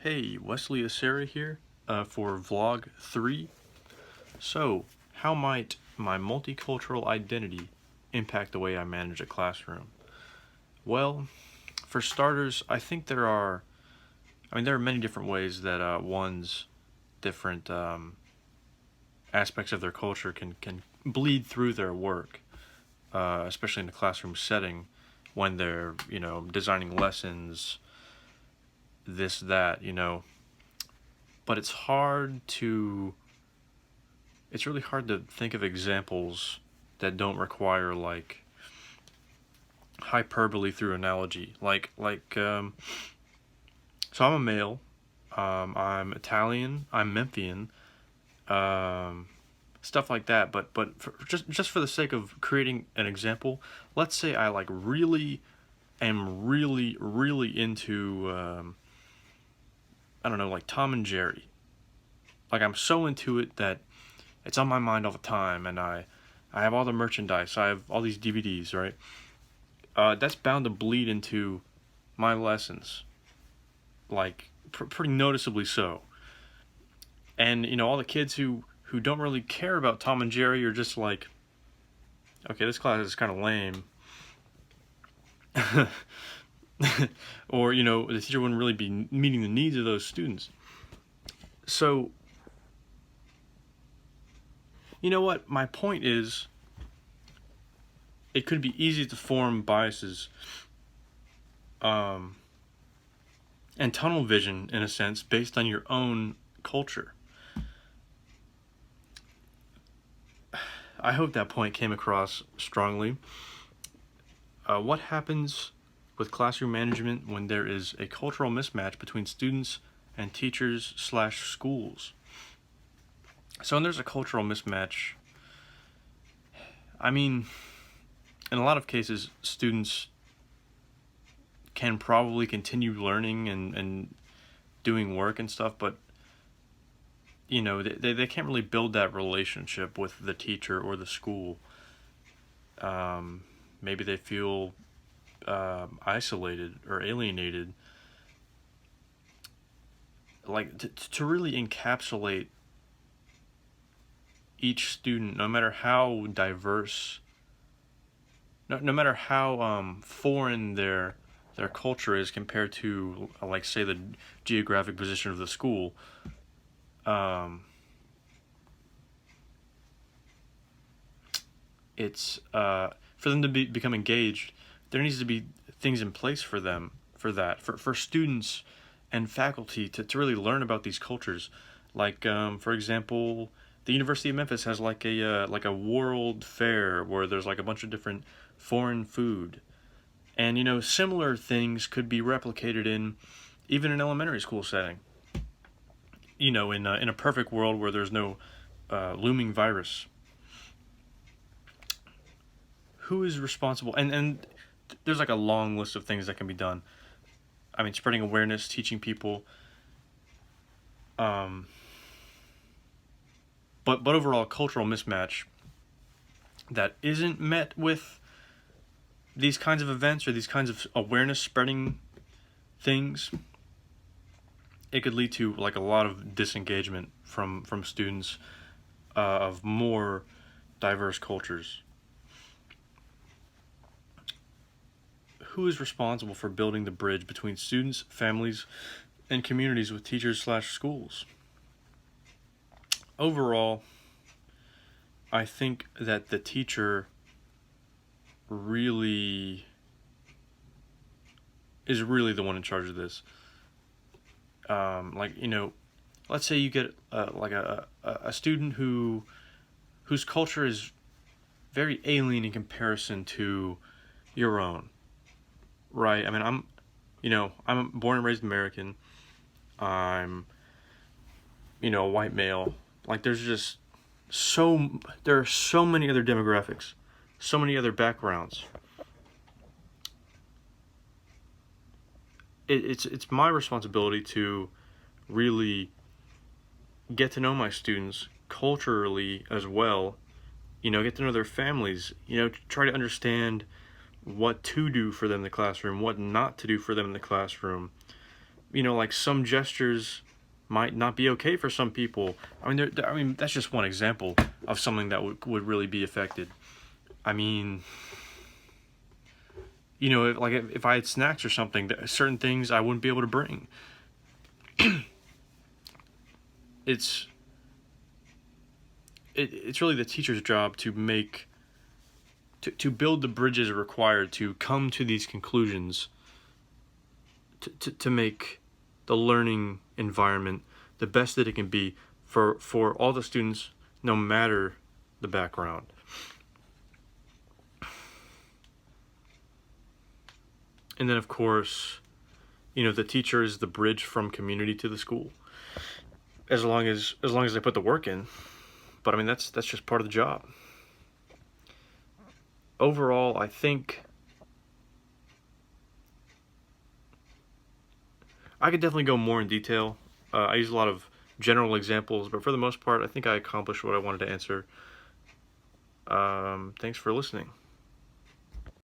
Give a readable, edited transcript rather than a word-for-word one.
Hey, Wesley Asera here for vlog 3. So, how might my multicultural identity impact the way I manage a classroom? Well, for starters, I think there are many different ways that one's different aspects of their culture can bleed through their work, especially in a classroom setting when they're, designing lessons, this, that, but it's really hard to think of examples that don't require like hyperbole through analogy. So I'm a male. I'm Italian. I'm Memphian. Um, Stuff like that. But just for the sake of creating an example, let's say I like really am really into I don't know, like Tom and Jerry. Like I'm so into it that it's on my mind all the time, and I have all the merchandise. I have all these DVDs, right? That's bound to bleed into my lessons, like pretty noticeably so. And all the kids who don't really care about Tom and Jerry are just like, okay, this class is kind of lame. Or the teacher wouldn't really be meeting the needs of those students. So you know what? My point is, it could be easy to form biases and tunnel vision, in a sense, based on your own culture. I hope that point came across strongly. What happens with classroom management when there is a cultural mismatch between students and teachers/schools? So when there's a cultural mismatch, I mean, in a lot of cases, students can probably continue learning and doing work and stuff, but they can't really build that relationship with the teacher or the school. Maybe they feel isolated or alienated. Like to really encapsulate each student, no matter how diverse, no matter how foreign their culture is compared to, like, say, the geographic position of the school. It's for them to become engaged. There needs to be things in place for them, for students and faculty to really learn about these cultures. Like, for example, the University of Memphis has like a world fair where there's like a bunch of different foreign food, and similar things could be replicated in even an elementary school setting. In a perfect world where there's no looming virus. Who is responsible? And there's like a long list of things that can be done. I mean, spreading awareness, teaching people. But overall, cultural mismatch that isn't met with these kinds of events or these kinds of awareness spreading things, it could lead to like a lot of disengagement from students of more diverse cultures. Who is responsible for building the bridge between students, families, and communities with teachers/schools? Overall, I think that the teacher really is really the one in charge of this. Let's say you get like a student whose culture is very alien in comparison to your own, right? I mean, I'm born and raised American. I'm a white male. Like, there are so many other demographics, so many other backgrounds. It's my responsibility to really get to know my students culturally as well. Get to know their families. Try to understand what to do for them in the classroom, what not to do for them in the classroom. like some gestures might not be okay for some people. I mean, that's just one example of something that would really be affected. I mean, if I had snacks or something, certain things I wouldn't be able to bring. It's it's really the teacher's job to build the bridges required to come to these conclusions, to make the learning environment the best that it can be for all the students, no matter the background. And then, of course, the teacher is the bridge from community to the school. As long as they put the work in. But I mean, that's just part of the job. Overall, I think I could definitely go more in detail. I use a lot of general examples, but for the most part, I think I accomplished what I wanted to answer. Thanks for listening.